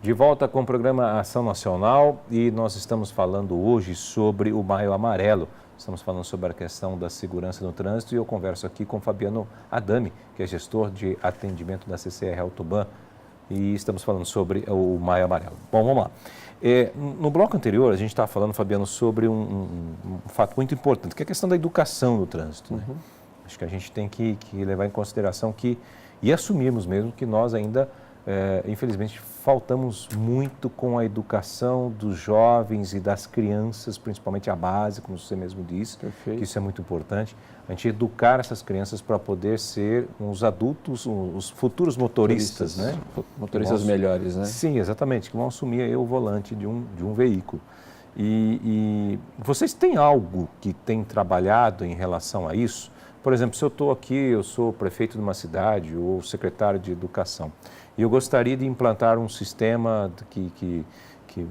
De volta com o programa Ação Nacional e nós estamos falando hoje sobre o Maio Amarelo. Estamos falando sobre a questão da segurança no trânsito e eu converso aqui com Fabiano Adami, que é gestor de atendimento da CCR Autoban, e estamos falando sobre o Maio Amarelo. Bom, vamos lá. No bloco anterior, a gente estava falando, Fabiano, sobre um fato muito importante, que é a questão da educação no trânsito. Né? Acho que a gente tem que levar em consideração e assumirmos mesmo que nós ainda, infelizmente, faltamos muito com a educação dos jovens e das crianças, principalmente a base, como você mesmo disse. Perfeito. Que isso é muito importante. A gente educar essas crianças para poder ser os adultos, os futuros motoristas, né? Motoristas melhores, né? Sim, exatamente, que vão assumir aí o volante de um veículo. E vocês têm algo que tem trabalhado em relação a isso? Por exemplo, se eu estou aqui, eu sou prefeito de uma cidade ou secretário de educação, e eu gostaria de implantar um sistema que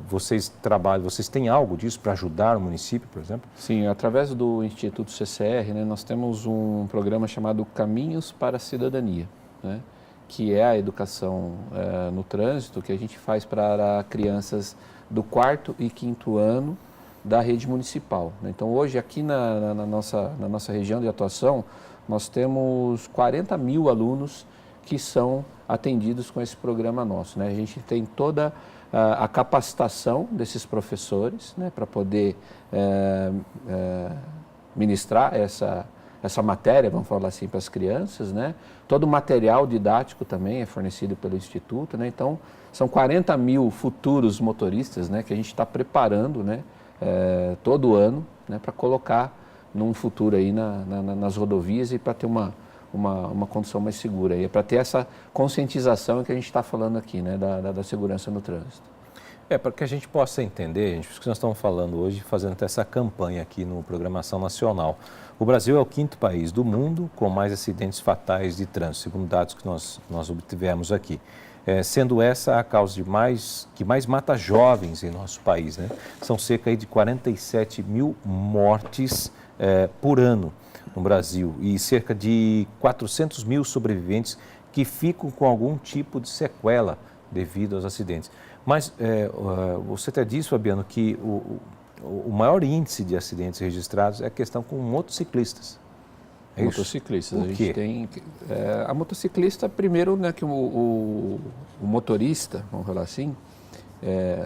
vocês trabalham, vocês têm algo disso para ajudar o município, por exemplo? Sim, através do Instituto CCR, né, nós temos um programa chamado Caminhos para a Cidadania, né, que é a educação no trânsito que a gente faz para crianças do 4º e 5º ano da rede municipal. Então, hoje, aqui na nossa região de atuação, nós temos 40 mil alunos que são atendidos com esse programa nosso. Né? A gente tem toda a capacitação desses professores, né, para poder ministrar essa matéria, vamos falar assim, para as crianças. Né? Todo o material didático também é fornecido pelo Instituto. Né? Então, são 40 mil futuros motoristas, né, que a gente está preparando, né, todo ano, né, para colocar num futuro aí nas rodovias e para ter uma condução mais segura, e para ter essa conscientização que a gente está falando aqui, né, da segurança no trânsito. Para que a gente possa entender, gente, por que nós estamos falando hoje, fazendo até essa campanha aqui no Programação Nacional. O Brasil é o 5º país do mundo com mais acidentes fatais de trânsito, segundo dados que nós obtivemos aqui. Sendo essa a causa que mais mata jovens em nosso país, né? São cerca de 47 mil mortes por ano no Brasil e cerca de 400 mil sobreviventes que ficam com algum tipo de sequela devido aos acidentes. Mas você até disse, Fabiano, que o maior índice de acidentes registrados é a questão com motociclistas. Motociclistas, a gente tem a motociclista, primeiro, né, que o motorista, vamos falar assim,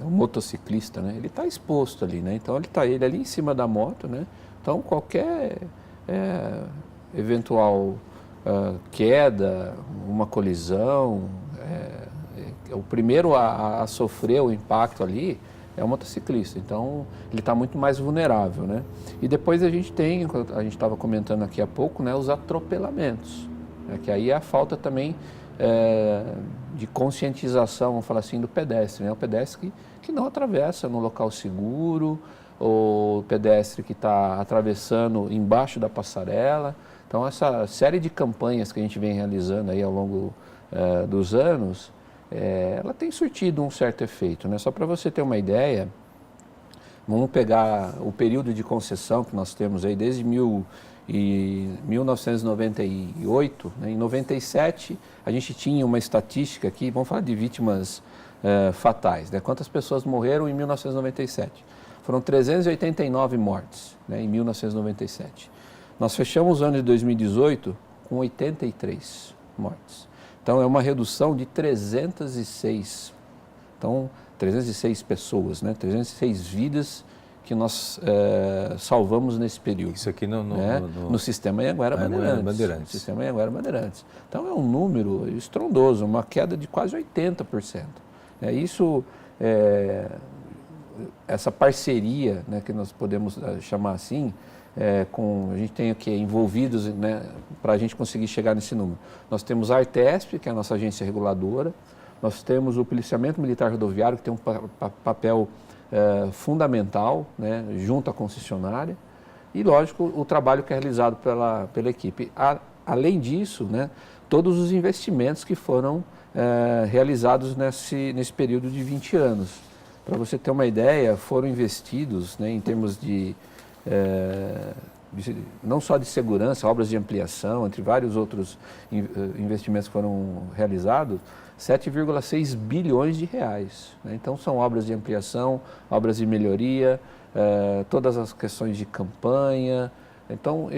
o motociclista, né, ele está exposto ali, né, então ele ali em cima da moto, né, então qualquer eventual queda, uma colisão, o primeiro a sofrer o impacto ali é o motociclista, então ele está muito mais vulnerável, né? E depois a gente estava comentando aqui há pouco, né, os atropelamentos, né, que aí é a falta também de conscientização, vamos falar assim, do pedestre, né? O pedestre que não atravessa no local seguro, o pedestre que está atravessando embaixo da passarela. Então, essa série de campanhas que a gente vem realizando aí ao longo dos anos, ela tem surtido um certo efeito, né? Só para você ter uma ideia, vamos pegar o período de concessão que nós temos aí desde 1998, né? Em 97 a gente tinha uma estatística aqui, vamos falar de vítimas fatais, né? Quantas pessoas morreram em 1997? Foram 389 mortes, né, em 1997. Nós fechamos o ano de 2018 com 83 mortes. Então, é uma redução de 306. Então, 306 pessoas, né? 306 vidas que nós salvamos nesse período. Isso aqui no Sistema Anhanguera Bandeirantes. Sistema Anhanguera Bandeirantes. Então, é um número estrondoso, uma queda de quase 80%. Essa parceria, né, que nós podemos chamar assim, a gente tem aqui envolvidos, né, para a gente conseguir chegar nesse número. Nós temos a Artesp, que é a nossa agência reguladora, nós temos o Policiamento Militar Rodoviário, que tem um papel fundamental, né, junto à concessionária, e, lógico, o trabalho que é realizado pela equipe. Além disso, né, todos os investimentos que foram realizados nesse período de 20 anos. Para você ter uma ideia, foram investidos, né, em termos de não só de segurança, obras de ampliação, entre vários outros investimentos que foram realizados, 7,6 bilhões de reais. Né? Então, são obras de ampliação, obras de melhoria, todas as questões de campanha. Então,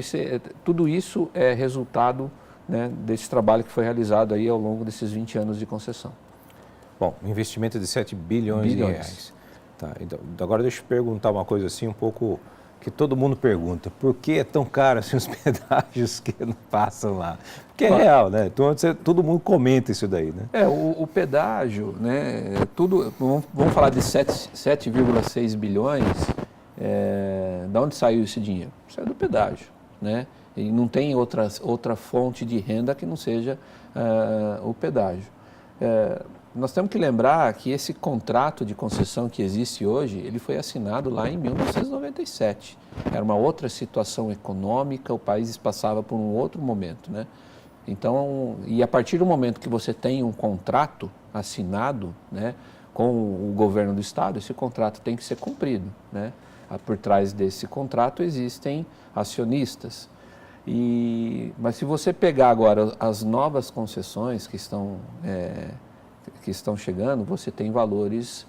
tudo isso é resultado, né, desse trabalho que foi realizado aí ao longo desses 20 anos de concessão. Bom, investimento de 7 bilhões de reais. Tá, então, agora deixa eu perguntar uma coisa assim, um pouco que todo mundo pergunta. Por que é tão caro assim os pedágios que não passam lá? Porque é real, né? Então, todo mundo comenta isso daí, né? O pedágio, né, vamos falar de 7,6 bilhões, da onde saiu esse dinheiro? Saiu do pedágio, né? E não tem outra fonte de renda que não seja o pedágio. Nós temos que lembrar que esse contrato de concessão que existe hoje, ele foi assinado lá em 1997. Era uma outra situação econômica, o país passava por um outro momento, né? Então, e a partir do momento que você tem um contrato assinado, né, com o governo do estado, esse contrato tem que ser cumprido, né? Por trás desse contrato existem acionistas. Mas se você pegar agora as novas concessões que estão chegando, você tem valores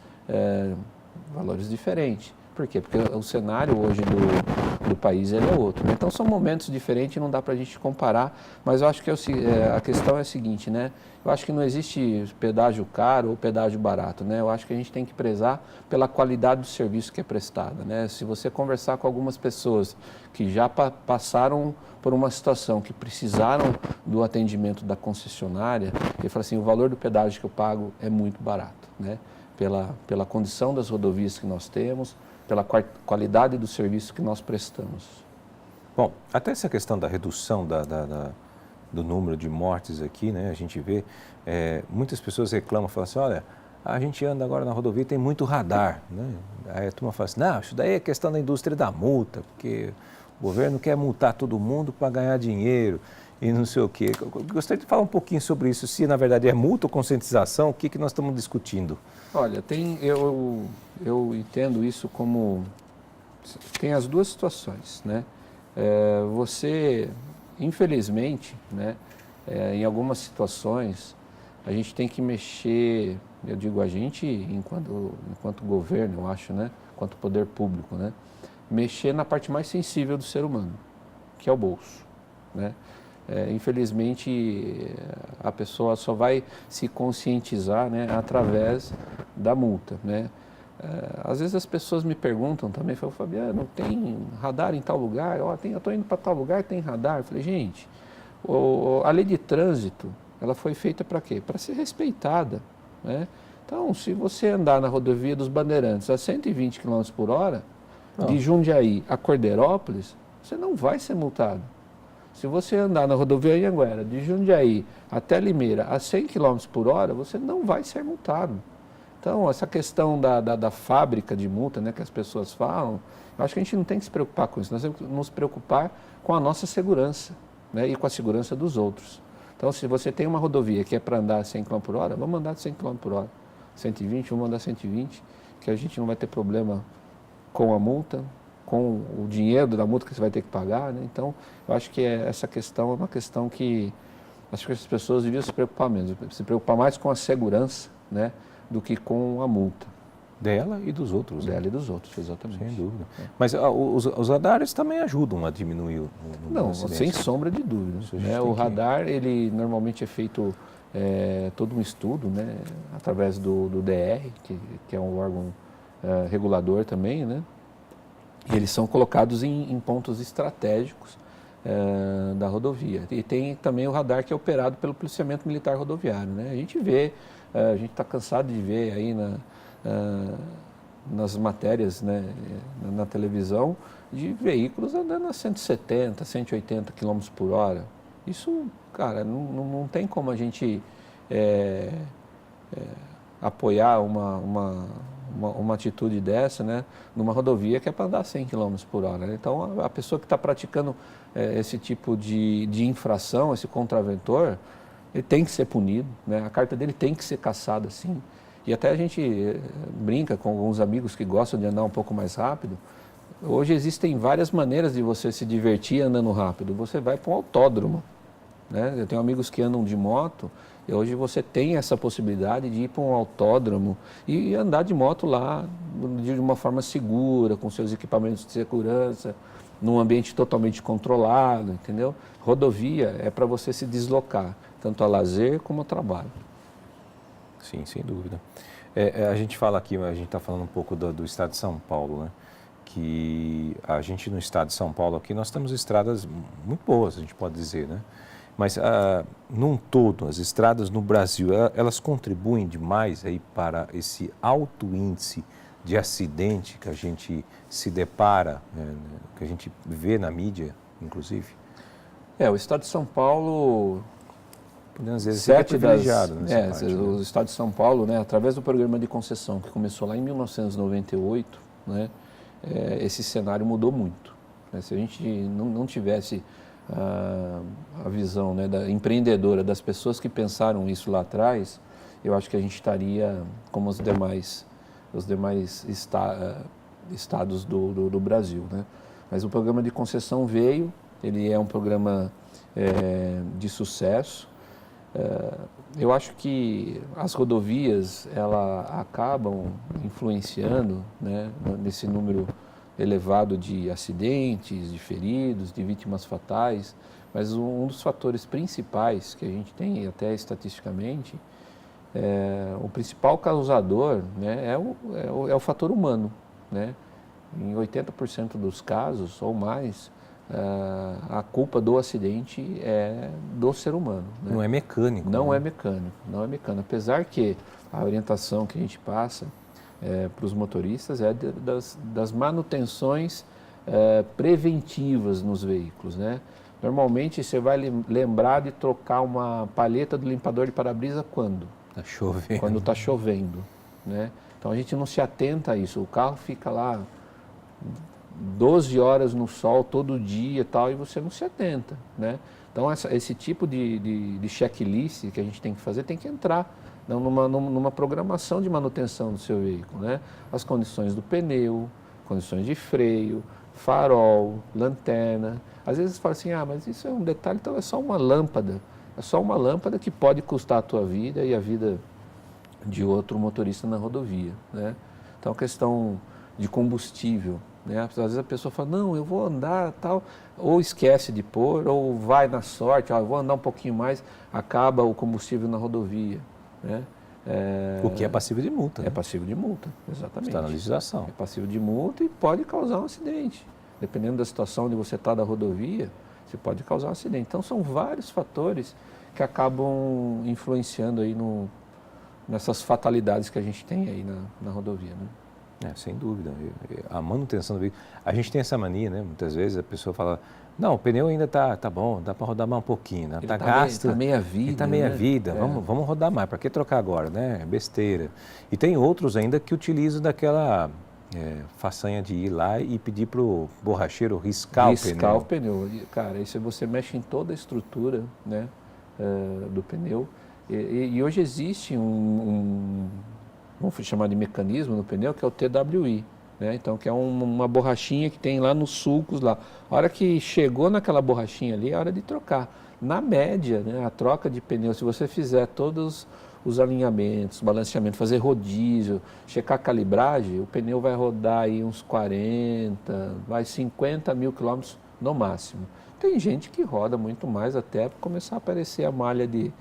diferentes. Por quê? Porque o cenário hoje do país ele é outro. Né? Então, são momentos diferentes, não dá para a gente comparar, mas eu acho que a questão é a seguinte, né? Eu acho que não existe pedágio caro ou pedágio barato, né? Eu acho que a gente tem que prezar pela qualidade do serviço que é prestado, né? Se você conversar com algumas pessoas que já passaram por uma situação que precisaram do atendimento da concessionária, ele fala assim, o valor do pedágio que eu pago é muito barato, né? Pela condição das rodovias que nós temos, pela qualidade do serviço que nós prestamos. Bom, até essa questão da redução do número de mortes aqui, né, a gente vê, muitas pessoas reclamam, falam assim, olha, a gente anda agora na rodovia e tem muito radar, né? Aí a turma fala assim, não, isso daí é questão da indústria da multa, porque o governo quer multar todo mundo para ganhar dinheiro e não sei o quê. Eu gostaria de falar um pouquinho sobre isso, se na verdade é multa ou conscientização, o que nós estamos discutindo? Olha, eu entendo isso como... Tem as duas situações, né? Você, infelizmente, né, em algumas situações, a gente tem que mexer, eu digo a gente enquanto governo, eu acho, né? Enquanto poder público, né? Mexer na parte mais sensível do ser humano, que é o bolso, né? Infelizmente, a pessoa só vai se conscientizar, né, através da multa, né? Às vezes as pessoas me perguntam também, falam, Fabiano, tem radar em tal lugar? Eu estou indo para tal lugar, tem radar. Eu falei, gente, a lei de trânsito, ela foi feita para quê? Para ser respeitada, né? Então, se você andar na rodovia dos Bandeirantes a 120 km por hora, de Jundiaí a Cordeirópolis, você não vai ser multado. Se você andar na rodovia Anhanguera, de Jundiaí até Limeira, a 100 km por hora, você não vai ser multado. Então, essa questão da fábrica de multa, né, que as pessoas falam, eu acho que a gente não tem que se preocupar com isso. Nós temos que nos preocupar com a nossa segurança, né, e com a segurança dos outros. Então, se você tem uma rodovia que é para andar a 100 km por hora, vamos andar a 100 km por hora. 120, vamos andar a 120, que a gente não vai ter problema com a multa, com o dinheiro da multa que você vai ter que pagar, né? Então, eu acho que essa questão é uma questão que acho que as pessoas deviam se preocupar mesmo, se preocupar mais com a segurança, né, do que com a multa. Dela e dos outros. Dela e dos outros, exatamente. Sem dúvida. Mas os radares também ajudam a diminuir o Não, sem sombra de dúvida. Né? O radar, ele normalmente é feito todo um estudo, né, através do DR, que é um órgão regulador também, né? E eles são colocados em pontos estratégicos da rodovia. E tem também o radar que é operado pelo policiamento militar rodoviário, né? A gente vê, a gente está cansado de ver aí nas matérias, né, na televisão, de veículos andando a 170, 180 km por hora. Isso, cara, não tem como a gente apoiar uma atitude dessa, né, numa rodovia que é para andar 100 km por hora. Né? Então, a pessoa que está praticando esse tipo de infração, esse contraventor, ele tem que ser punido, né? A carta dele tem que ser cassada, sim. E até a gente brinca com alguns amigos que gostam de andar um pouco mais rápido. Hoje existem várias maneiras de você se divertir andando rápido. Você vai para um autódromo, né? Eu tenho amigos que andam de moto e hoje você tem essa possibilidade de ir para um autódromo e andar de moto lá de uma forma segura, com seus equipamentos de segurança, num ambiente totalmente controlado, entendeu? Rodovia é para você se deslocar, tanto a lazer como a trabalho. Sim, sem dúvida. A gente fala aqui, a gente está falando um pouco do estado de São Paulo, né? Que a gente no estado de São Paulo aqui, nós temos estradas muito boas, a gente pode dizer, né? Mas, num todo, as estradas no Brasil, elas contribuem demais aí para esse alto índice de acidente que a gente se depara, que a gente vê na mídia, inclusive? O estado de São Paulo... Podemos dizer, ser privilegiado nessa parte, né? O estado de São Paulo, né, através do programa de concessão, que começou lá em 1998, né, esse cenário mudou muito, né? Se a gente não tivesse a visão, né, empreendedora das pessoas que pensaram isso lá atrás, eu acho que a gente estaria como os demais estados do Brasil, né? Mas o programa de concessão veio, ele é um programa de sucesso. Eu acho que as rodovias acabam influenciando, né, nesse número elevado de acidentes, de feridos, de vítimas fatais, mas um dos fatores principais que a gente tem, até estatisticamente, o principal causador, né, é o fator humano, né? Em 80% dos casos ou mais, a culpa do acidente é do ser humano, né? Não é mecânico. Não né? é mecânico, não é mecânico. Apesar que a orientação que a gente passa para os motoristas é das manutenções preventivas nos veículos, né? Normalmente você vai lembrar de trocar uma palheta do limpador de para-brisa quando? Está chovendo. Quando está chovendo, né? Então a gente não se atenta a isso. O carro fica lá 12 horas no sol todo dia e tal, e você não se atenta, né? Então esse tipo de checklist que a gente tem que fazer tem que entrar numa programação de manutenção do seu veículo, né? As condições do pneu, condições de freio, farol, lanterna. Às vezes você fala assim, mas isso é um detalhe, então é só uma lâmpada. É só uma lâmpada que pode custar a tua vida e a vida de outro motorista na rodovia, né? Então a questão de combustível, né? Às vezes a pessoa fala, não, eu vou andar tal, ou esquece de pôr, ou vai na sorte, eu vou andar um pouquinho mais, acaba o combustível na rodovia, né? O que é passível de multa. É né? passível de multa, exatamente. Está na legislação. É passível de multa e pode causar um acidente. Dependendo da situação onde você está da rodovia, você pode causar um acidente. Então são vários fatores que acabam influenciando aí nessas fatalidades que a gente tem aí na rodovia, né? Sem dúvida. A manutenção do veículo. A gente tem essa mania, né? Muitas vezes a pessoa fala, não, o pneu ainda tá bom, dá para rodar mais um pouquinho, né? Está gasto. Está meia vida. Está meia né? vida, vamos rodar mais, para que trocar agora, né? É besteira. E tem outros ainda que utilizam daquela façanha de ir lá e pedir para o borracheiro riscar o pneu. Riscar o pneu. Cara, isso você mexe em toda a estrutura, né, do pneu. E hoje existe vamos chamar de mecanismo no pneu, que é o TWI, né? Então, que é uma borrachinha que tem lá nos sulcos lá. A hora que chegou naquela borrachinha ali, é hora de trocar. Na média, né, a troca de pneu, se você fizer todos os alinhamentos, balanceamento, fazer rodízio, checar a calibragem, o pneu vai rodar aí uns 50 mil quilômetros no máximo. Tem gente que roda muito mais até para começar a aparecer a malha de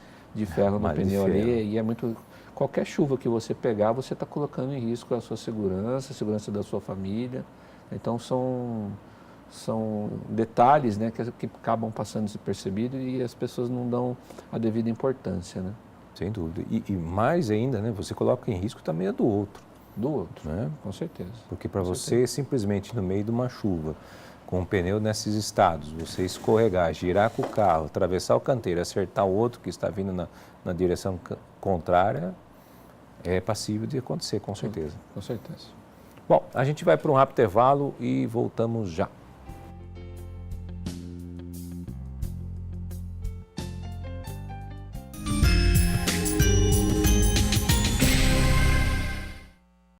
ferro no pneu ali, e é muito... Qualquer chuva que você pegar, você está colocando em risco a sua segurança, a segurança da sua família. Então são detalhes, né, que acabam passando despercebidos e as pessoas não dão a devida importância, né? Sem dúvida. E mais ainda, né, você coloca em risco também a do outro. Do outro, né? Com certeza. Porque para você, simplesmente no meio de uma chuva, com o pneu nesses estados, você escorregar, girar com o carro, atravessar o canteiro, acertar o outro que está vindo na direção contrária, é passível de acontecer, com certeza. Com certeza. Bom, a gente vai para um rápido intervalo e voltamos já.